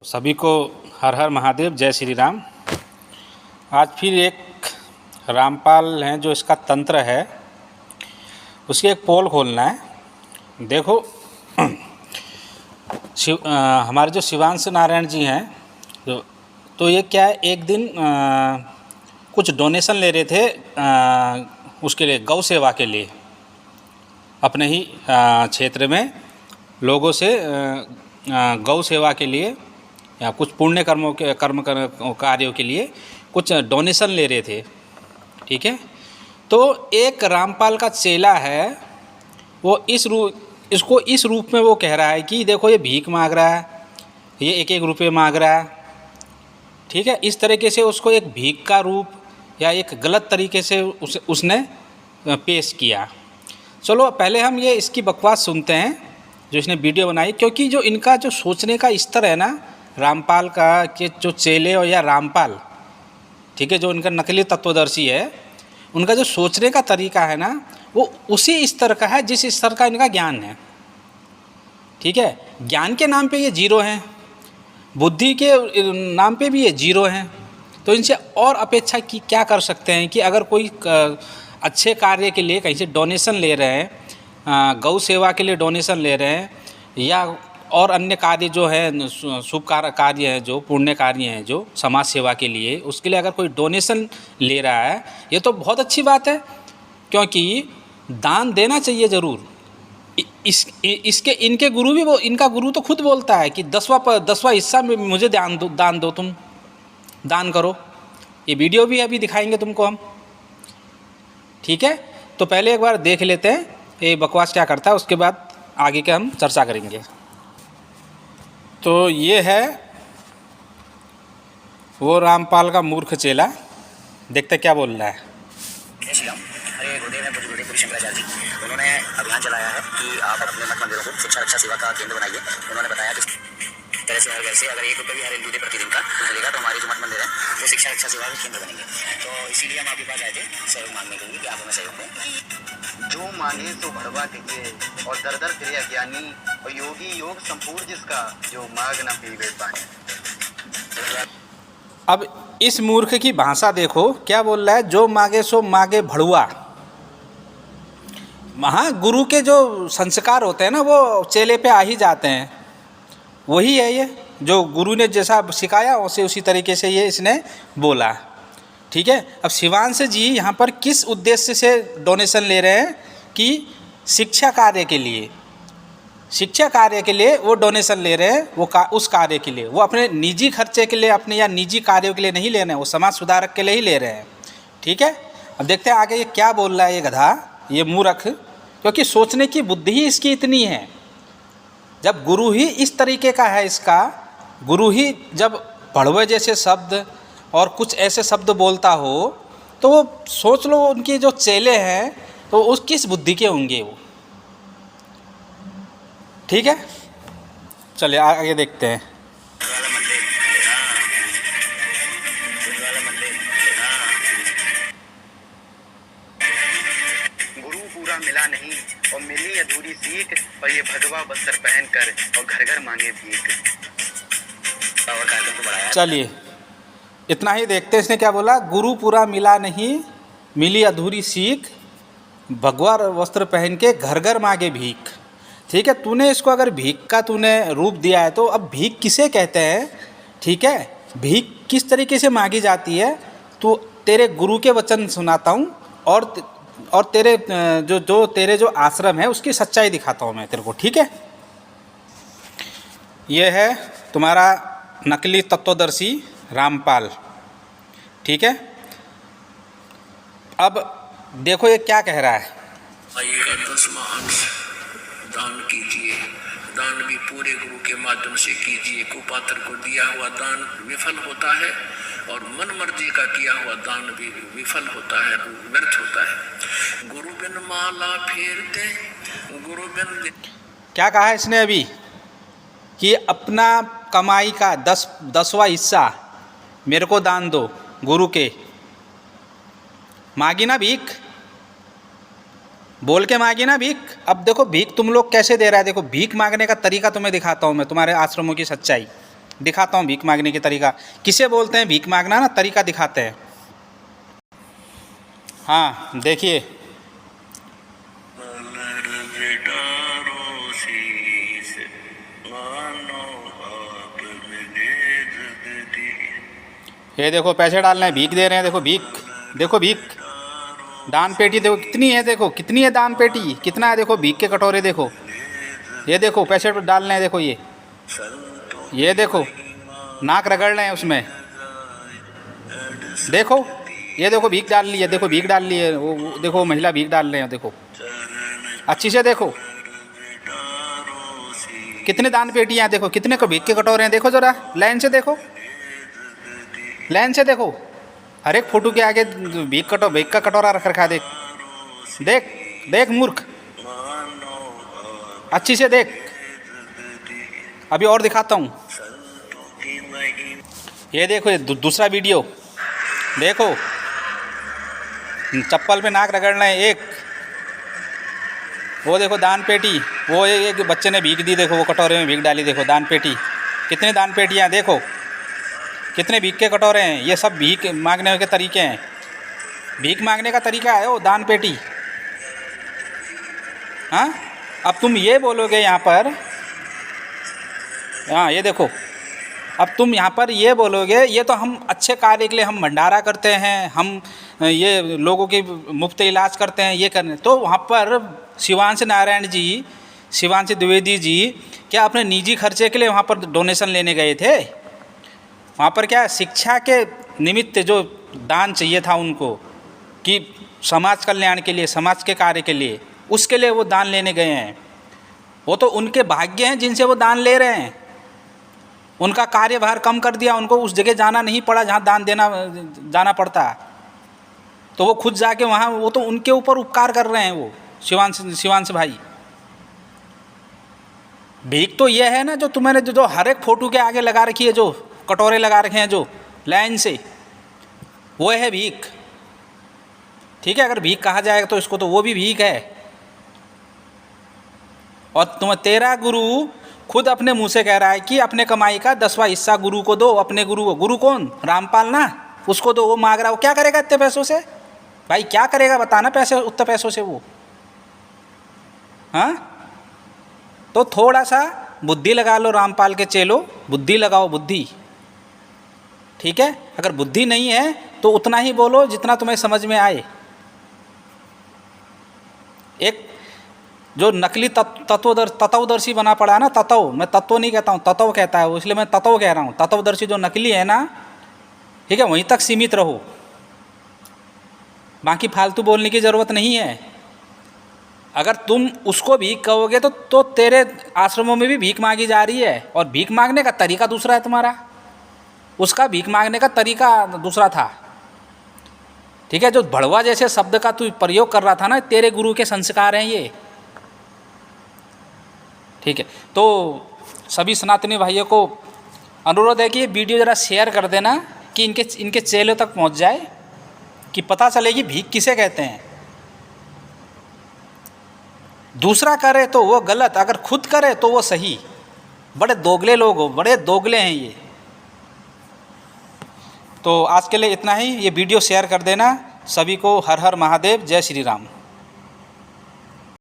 सभी को हर हर महादेव, जय श्री राम। आज फिर एक रामपाल हैं जो इसका तंत्र है, उसकी एक पोल खोलना है। देखो हमारे जो शिवांश नारायण जी हैं तो ये क्या है, एक दिन कुछ डोनेशन ले रहे थे उसके लिए, गौ सेवा के लिए। अपने ही क्षेत्र में लोगों से गौ सेवा के लिए या कुछ पुण्य कार्यों के लिए कुछ डोनेशन ले रहे थे। ठीक है, तो एक रामपाल का चेला है, वो इसको इस रूप में वो कह रहा है कि देखो ये भीख मांग रहा है, ये एक एक रुपये मांग रहा है। ठीक है, इस तरीके से उसको एक भीख का रूप या एक गलत तरीके से उसने पेश किया। चलो पहले हम ये इसकी बकवास सुनते हैं जो इसने वीडियो बनाई, क्योंकि जो इनका जो सोचने का स्तर है ना रामपाल का, कि जो चेले और या रामपाल, ठीक है, जो इनका नकली तत्वदर्शी है, उनका जो सोचने का तरीका है ना वो उसी स्तर का है जिस स्तर का इनका ज्ञान है। ठीक है, ज्ञान के नाम पे ये जीरो हैं, बुद्धि के नाम पे भी ये जीरो हैं। तो इनसे और अपेक्षा की क्या कर सकते हैं कि अगर कोई अच्छे कार्य के लिए कहीं से डोनेशन ले रहे हैं, गौ सेवा के लिए डोनेशन ले रहे हैं, या और अन्य कार्य जो है शुभ कार्य है, जो पुण्य कार्य हैं, जो समाज सेवा के लिए, उसके लिए अगर कोई डोनेशन ले रहा है, ये तो बहुत अच्छी बात है, क्योंकि दान देना चाहिए ज़रूर। इसके इनके गुरु भी इनका गुरु तो खुद बोलता है कि 10वां हिस्सा में मुझे दान दो, तुम दान करो। ये वीडियो भी अभी दिखाएंगे तुमको हम। ठीक है, तो पहले एक बार देख लेते हैं ये बकवास क्या करता है, उसके बाद आगे के हम चर्चा करेंगे। तो ये है वो रामपाल का मूर्ख चेला, देखते क्या बोल रहा है। हरे गुरुदेव हैं पूज्य गुरुदेव शंकराचार्य जी। उन्होंने अभियान चलाया है कि आप अपने मठ मंदिरों को शिक्षा रक्षा सेवा का केंद्र बनाइए। उन्होंने बताया कि तरह से हर घर से अगर 1 रुपये भी हर हिंदू दे प्रतिदिन का मिलेगा तो हमारे जो मठ मंदिर है वो शिक्षा रक्षा सेवा के केंद्र बनेंगे। तो इसीलिए हम आपके पास आए थे सहयोग मांगने के लिए कि आप हमें सहयोग दें। जो मांगे तो भरवा दीजिए, और दर दर फिरे अज्ञानी, और योगी योग संपूर्ण जिसका, जो मांग न पीवे पानी। अब इस मूर्ख की भाषा देखो क्या बोल रहा है, जो मांगे सो मांगे भड़ुआ। हाँ, गुरु के जो संस्कार होते हैं ना वो चेले पे आ ही जाते हैं। वही है ये, जो गुरु ने जैसा सिखाया उसी तरीके से ये इसने बोला। ठीक है, अब शिवांश जी यहाँ पर किस उद्देश्य से डोनेशन ले रहे हैं कि शिक्षा कार्य के लिए वो डोनेशन ले रहे हैं। उस कार्य के लिए, वो अपने निजी खर्चे के लिए, अपने या निजी कार्यों के लिए नहीं ले रहे हैं, वो समाज सुधारक के लिए ही ले रहे हैं। ठीक है, अब देखते हैं आगे ये क्या बोल रहा है ये गधा, ये मूर्ख, क्योंकि सोचने की बुद्धि ही इसकी इतनी है। जब गुरु ही इस तरीके का है, इसका गुरु ही जब भड़वे जैसे शब्द और कुछ ऐसे शब्द बोलता हो, तो वो सोच लो उनके जो चेले हैं तो उस किस बुद्धि के होंगे वो। ठीक है, चलिए आगे देखते हैं। गुरु पूरा मिला नहीं और मिली अधूरी सीख, और ये भगवा वस्त्र पहनकर और घर घर मांगे भीख। और कार्यक्रम को बढ़ाया। चलिए इतना ही देखते हैं, इसने क्या बोला, गुरु पूरा मिला नहीं, मिली अधूरी सीख, भगवा वस्त्र पहन के घर घर मांगे भीख। ठीक है, तूने इसको अगर भीख का तूने रूप दिया है, तो अब भीख किसे कहते हैं? ठीक है, भीख किस तरीके से मांगी जाती है, तो तेरे गुरु के वचन सुनाता हूँ और तेरे तेरे जो आश्रम है उसकी सच्चाई दिखाता हूँ मैं तेरे को। ठीक है, ये है तुम्हारा नकली तत्वदर्शी रामपाल। ठीक है, अब देखो ये क्या कह रहा है। का 10वां अंश दान कीजिए। दान भी पूरे गुरु के माध्यम से कीजिए। कुपात्र को दिया हुआ दान विफल होता है और मन मर्जी का किया हुआ दान भी विफल होता है, व्यर्थ होता है। गुरु बिन माला फेरते, गुरु बिन। क्या कहा इसने अभी कि अपना कमाई का 10वां हिस्सा मेरे को दान दो, गुरु के। मांगी ना भीख, बोल के मांगी ना भीख। अब देखो भीख तुम लोग कैसे दे रहा है, देखो भीख मांगने का तरीका तुम्हें दिखाता हूँ मैं, तुम्हारे आश्रमों की सच्चाई। दिखाता हूँ भीख मांगने की तरीका। किसे बोलते हैं भीख मांगना ना, तरीका दिखाते हैं। हाँ देखिए, ये देखो पैसे डालना है, भीख दे रहे हैं, देखो भीख, देखो भीख, दान पेटी देखो कितनी है, देखो कितनी है दान पेटी, कितना है देखो भीख के कटोरे, देखो ये देखो पैसे डालने हैं, देखो ये देखो नाक रगड़ रहे हैं उसमें, देखो ये देखो भीख डाल ली है, देखो भीख डाल ली है, वो देखो महिला भीख डाल रहे हैं, देखो अच्छी से देखो कितने दान पेटियाँ हैं, देखो कितने को भीख के कटोरे हैं, देखो ज़रा लाइन से देखो, लाइन से देखो, हर एक फोटो के आगे भीख का कटोरा रख रखा है, देख देख देख मूर्ख, अच्छी से देख। अभी और दिखाता हूँ, ये देखो ये दूसरा वीडियो देखो, चप्पल पे नाक रगड़ना है एक, वो देखो दान पेटी, वो एक बच्चे ने भीख दी, देखो वो कटोरे में भीख डाली, देखो दान पेटी, कितने दान पेटियाँ, देखो कितने भीख के कटोरे हैं, ये सब भीख मांगने के तरीके हैं, भीख मांगने का तरीका है वो दान पेटी। हाँ अब तुम ये बोलोगे यहाँ पर, हाँ ये देखो, अब तुम यहाँ पर ये बोलोगे ये तो हम अच्छे कार्य के लिए हम भंडारा करते हैं, हम ये लोगों की मुफ्त इलाज करते हैं, ये करने, तो वहाँ पर शिवांश नारायण जी, शिवांश द्विवेदी जी क्या अपने निजी खर्चे के लिए वहाँ पर डोनेशन लेने गए थे? वहाँ पर क्या शिक्षा के निमित्त जो दान चाहिए था उनको, कि समाज कल्याण के लिए, समाज के कार्य के लिए, उसके लिए वो दान लेने गए हैं। वो तो उनके भाग्य हैं जिनसे वो दान ले रहे हैं, उनका कार्यभार कम कर दिया, उनको उस जगह जाना नहीं पड़ा जहाँ दान जाना पड़ता, तो वो खुद जाके वहाँ, वो तो उनके ऊपर उपकार कर रहे हैं वो शिवांश भाई। भीख तो ये है ना जो तुम्हारे जो हर एक फोटो के आगे लगा रखी है, जो कटोरे लगा रखे हैं जो लाइन से, वो है भीख। ठीक है, अगर भीख कहा जाएगा तो इसको, तो वो भी भीख है। और तेरा गुरु खुद अपने मुंह से कह रहा है कि अपने कमाई का 10वां हिस्सा गुरु को दो, अपने गुरु को। गुरु कौन? रामपाल ना, उसको दो। वो मांग रहा, वो क्या करेगा इतने पैसों से? भाई क्या करेगा बताना, पैसे उतने पैसों से वो? हाँ, तो थोड़ा सा बुद्धि लगा लो रामपाल के चेलो, बुद्धि लगाओ, बुद्धि। ठीक है, अगर बुद्धि नहीं है तो उतना ही बोलो जितना तुम्हें समझ में आए। एक जो नकली तत्वदर्शी बना पड़ा है ना, तत्व, मैं तत्व नहीं कहता हूँ, तत्व कहता है वो, इसलिए मैं तत्व कह रहा हूँ। तत्वदर्शी जो नकली है ना, ठीक है, वहीं तक सीमित रहो, बाकी फालतू बोलने की ज़रूरत नहीं है। अगर तुम उसको भीख कहोगे तो तेरे आश्रमों में भी भीख मांगी जा रही है, और भीख मांगने का तरीका दूसरा है तुम्हारा, उसका भीख मांगने का तरीका दूसरा था। ठीक है, जो भड़वा जैसे शब्द का तू प्रयोग कर रहा था ना, तेरे गुरु के संस्कार हैं ये। ठीक है, तो सभी सनातनी भाइयों को अनुरोध है कि ये वीडियो ज़रा शेयर कर देना, कि इनके चेलों तक पहुंच जाए, कि पता चले कि भीख किसे कहते हैं। दूसरा करे तो वो गलत, अगर खुद करे तो वो सही। बड़े दोगले लोग हो, बड़े दोगले हैं ये। तो आज के लिए इतना ही, ये वीडियो शेयर कर देना। सभी को हर हर महादेव, जय श्री राम।